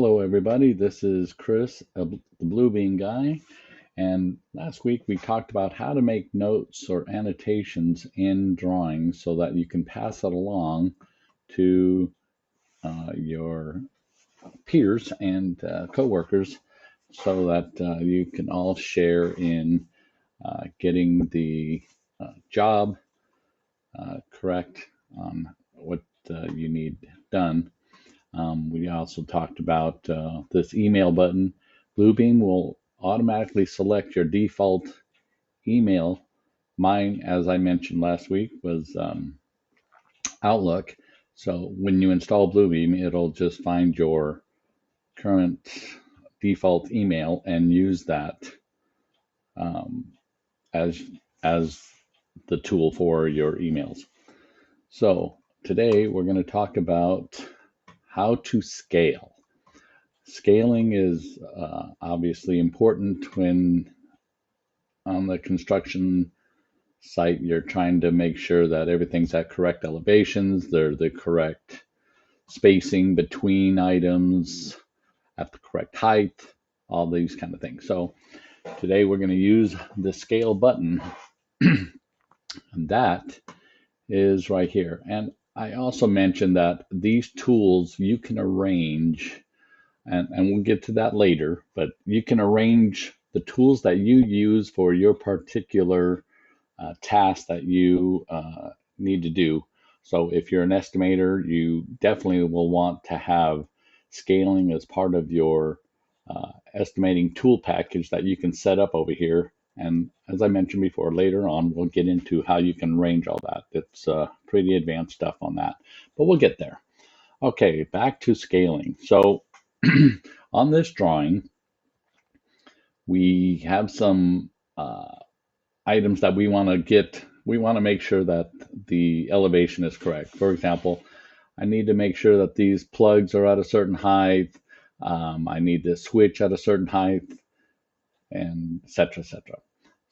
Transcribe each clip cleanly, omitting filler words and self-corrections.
Hello, everybody. This is Chris, the Bluebeam Guy. And last week we talked about how to make notes or annotations in drawings so that you can pass it along to your peers and coworkers so that you can all share in getting the job correct on what you need done. We also talked about this email button. Bluebeam will automatically select your default email. Mine, as I mentioned last week, was Outlook. So when you install Bluebeam, it'll just find your current default email and use that um, as as the tool for your emails. So today we're going to talk about how to scale. Scaling is obviously important when on the construction site you're trying to make sure that everything's at correct elevations, they're the correct spacing between items, at the correct height, all these kind of things. So today we're going to use the scale button, and that is right here. And I also mentioned that these tools you can arrange, and we'll get to that later, but you can arrange the tools that you use for your particular task that you need to do. So if you're an estimator, you definitely will want to have scaling as part of your estimating tool package that you can set up over here. And as I mentioned before, later on, we'll get into how you can arrange all that. It's pretty advanced stuff on that, but we'll get there. Okay, back to scaling. So on this drawing, we have some items that we want to get. We want to make sure that the elevation is correct. For example, I need to make sure that these plugs are at a certain height. I need this switch at a certain height, and et cetera, et cetera.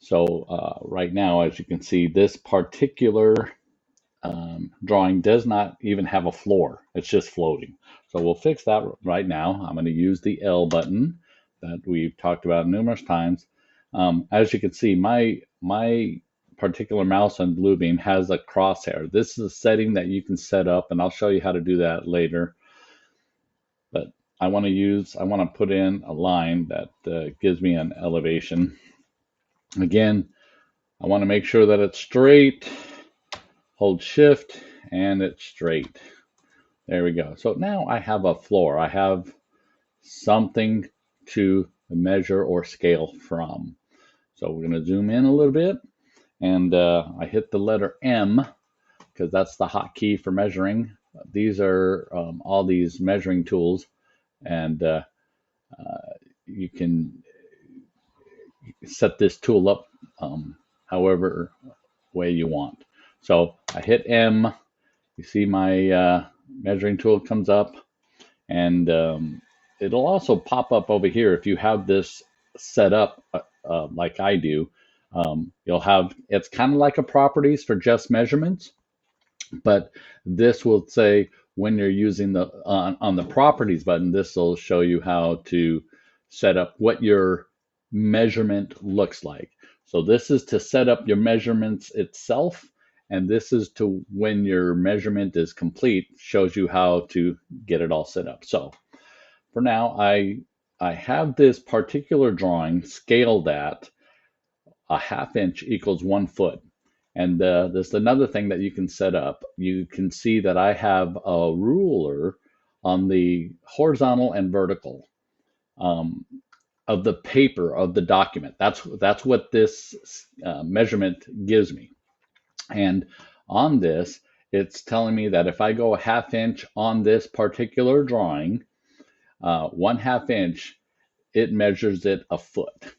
So right now, as you can see, this particular drawing does not even have a floor. It's just floating. So we'll fix that right now. I'm going to use the L button that we've talked about numerous times. As you can see, my particular mouse on Bluebeam has a crosshair. This is a setting that you can set up, and I'll show you how to do that later. But I want to put in a line that gives me an elevation. Again, I want to make sure that it's straight. Hold shift and it's straight. There we go. So now I have a floor. I have something to measure or scale from. So we're going to zoom in a little bit, and I hit the letter M because that's the hotkey for measuring. These are all these measuring tools, and you can set this tool up however way you want. So I hit M. You see my measuring tool comes up, and it'll also pop up over here if you have this set up like I do. You'll have, it's kind of like a properties for just measurements, but this will say when you're using the on the properties button, this will show you how to set up what your measurement looks like. So this is to set up your measurements itself, and this is to when your measurement is complete, shows you how to get it all set up. So for now, I have this particular drawing scaled at a ½ inch equals 1 foot. And there's another thing that you can set up. You can see that I have a ruler on the horizontal and vertical of the paper of the document. That's what this measurement gives me. And on this, it's telling me that if I go a ½ inch on this particular drawing, 1/2 inch, it measures it a foot.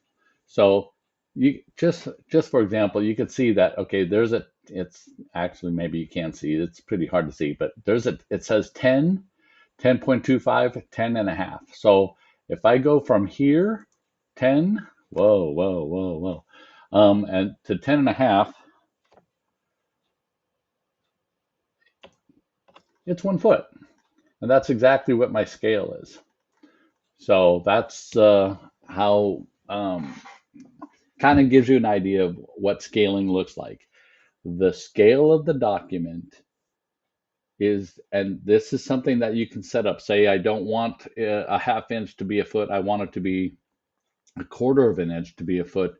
So you just for example, you could see that, okay, it's actually, maybe you can't see, it's pretty hard to see, but it says 10, 10.25, 10 and a half. So if I go from here, 10, and to 10 and a half, it's 1 foot. And that's exactly what my scale is. So that's how kind of gives you an idea of what scaling looks like. The scale of the document is, and this is something that you can set up. Say, I don't want a half inch to be a foot. I want it to be a quarter of an inch to be a foot,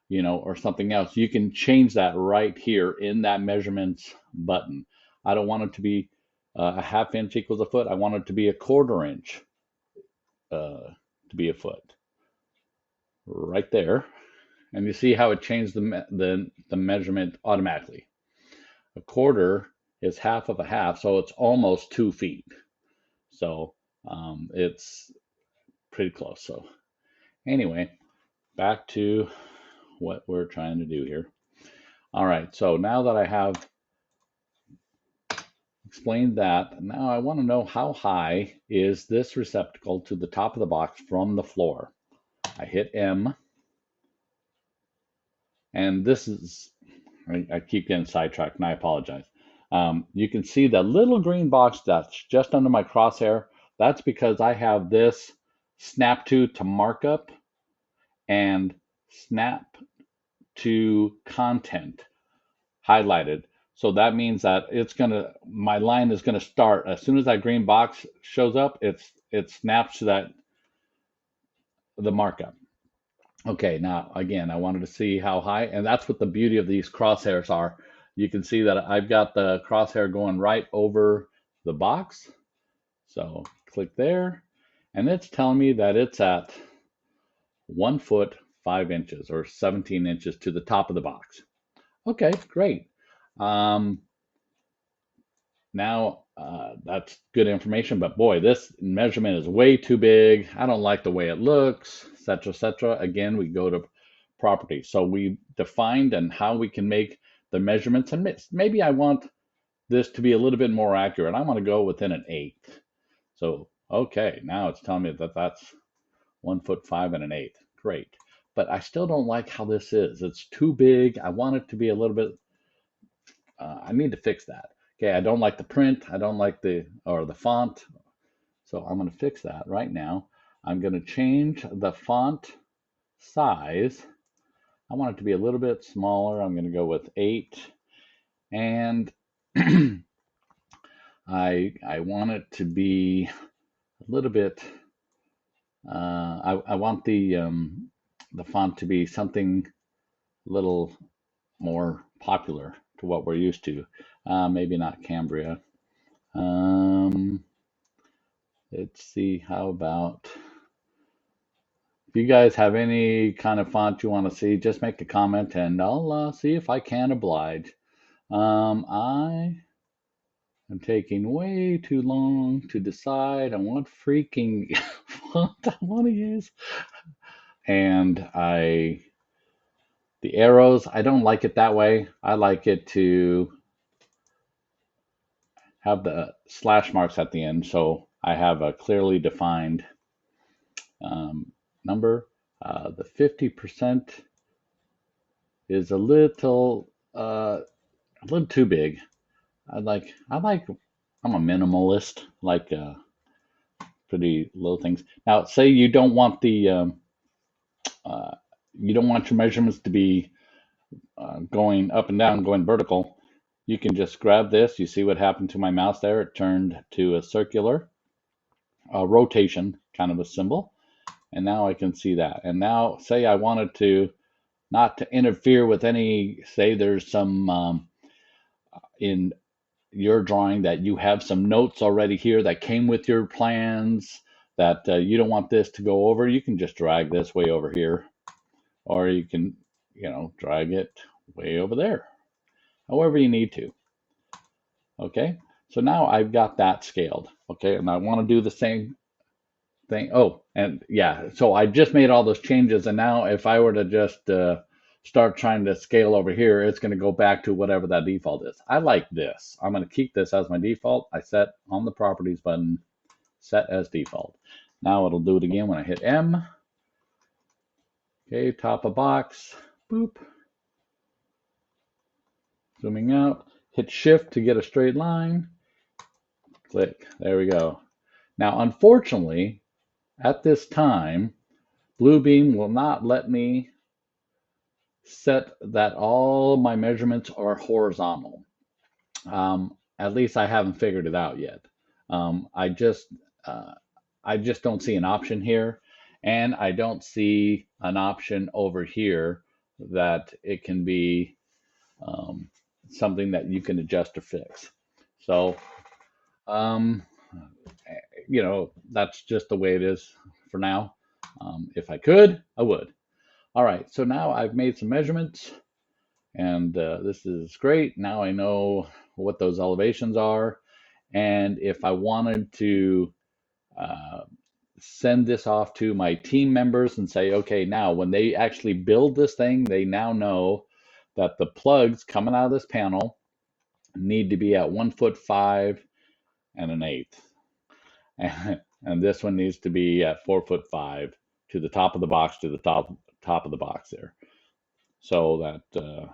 or something else. You can change that right here in that measurements button. I don't want it to be a half inch equals a foot. I want it to be a quarter inch to be a foot right there. And you see how it changed the measurement automatically. A quarter is half of a half, so it's almost 2 feet. So it's pretty close. So anyway, back to what we're trying to do here. All right, so now that I have explained that, now I want to know how high is this receptacle to the top of the box from the floor. I hit M, and this is, I keep getting sidetracked, and I apologize. You can see that little green box that's just under my crosshair. That's because I have this snap to markup and snap to content highlighted. So that means that my line is gonna start as soon as that green box shows up. It snaps to the markup. Okay, now again, I wanted to see how high, and that's what the beauty of these crosshairs are. You can see that I've got the crosshair going right over the box. So click there, and it's telling me that it's at 1 foot 5 inches or 17 inches to the top of the box. Okay, great. Um, Now that's good information, but boy, this measurement is way too big. I don't like the way it looks, etc., etc. Again, we go to properties. So we defined and how we can make the measurements, and maybe I want this to be a little bit more accurate. I want to go within an eighth. So okay, now it's telling me that that's 1 foot 5 and an eighth. Great, but I still don't like how this is. It's too big. I want it to be a little bit. I need to fix that. Okay, I don't like the print. I don't like the font. So I'm going to fix that right now. I'm going to change the font size. I want it to be a little bit smaller. I'm going to go with 8. And I want it to be a little bit. I want the font to be something a little more popular to what we're used to. Maybe not Cambria. Um, let's see. How about if you guys have any kind of font you want to see, just make a comment and I'll see if I can oblige. I am taking way too long to decide on what freaking font I want to use. And the arrows, I don't like it that way. I like it to have the slash marks at the end, so I have a clearly defined number. The 50% is a little too big. I'm a minimalist, like pretty low things. Now, say you don't want your measurements to be going up and down, going vertical. You can just grab this. You see what happened to my mouse there? It turned to a circular rotation kind of a symbol. And now I can see that. And now say I wanted to not to interfere with any, say there's some in your drawing that you have some notes already here that came with your plans that you don't want this to go over, you can just drag this way over here, or you can, drag it way over there, however you need to. Okay, so now I've got that scaled. Okay, and I want to do the same thing. Oh, and yeah, so I just made all those changes, and now if I were to just start trying to scale over here, it's going to go back to whatever that default is. I like this. I'm going to keep this as my default. I set on the properties button, set as default. Now it'll do it again when I hit M. Okay, top of box, boop. Zooming out, hit shift to get a straight line. Click, there we go. Now, unfortunately, at this time, Bluebeam will not let me set that all my measurements are horizontal. At least I haven't figured it out yet. Um, I just uh, I just don't see an option here, and I don't see an option over here that it can be um, something that you can adjust or fix. So, um, that's just the way it is for now. If I could, I would. All right, so now I've made some measurements, and this is great. Now I know what those elevations are. And if I wanted to uh, send this off to my team members and say, okay, now when they actually build this thing, they now know that the plugs coming out of this panel need to be at 1 foot 5 and an eighth. And this one needs to be at 4 foot 5 to the top of the box, to the top of the box there, so that the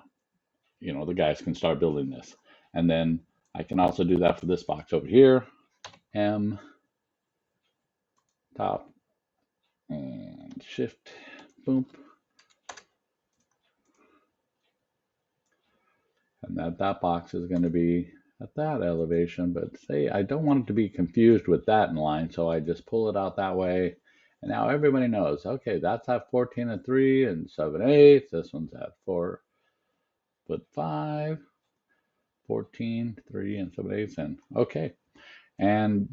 guys can start building this. And then I can also do that for this box over here. M top and shift, boom, and that box is going to be at that elevation. But say I don't want it to be confused with that in line, so I just pull it out that way. And now everybody knows, okay, that's at 14 and 3 and 7/8. This one's at 4 foot 5, 14, 3 and 7/8. And okay. And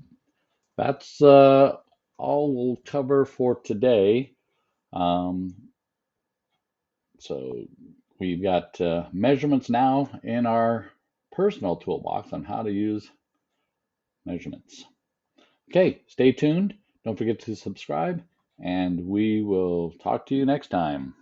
that's all we'll cover for today. Um, so we've got measurements now in our personal toolbox on how to use measurements. Okay, stay tuned. Don't forget to subscribe, and we will talk to you next time.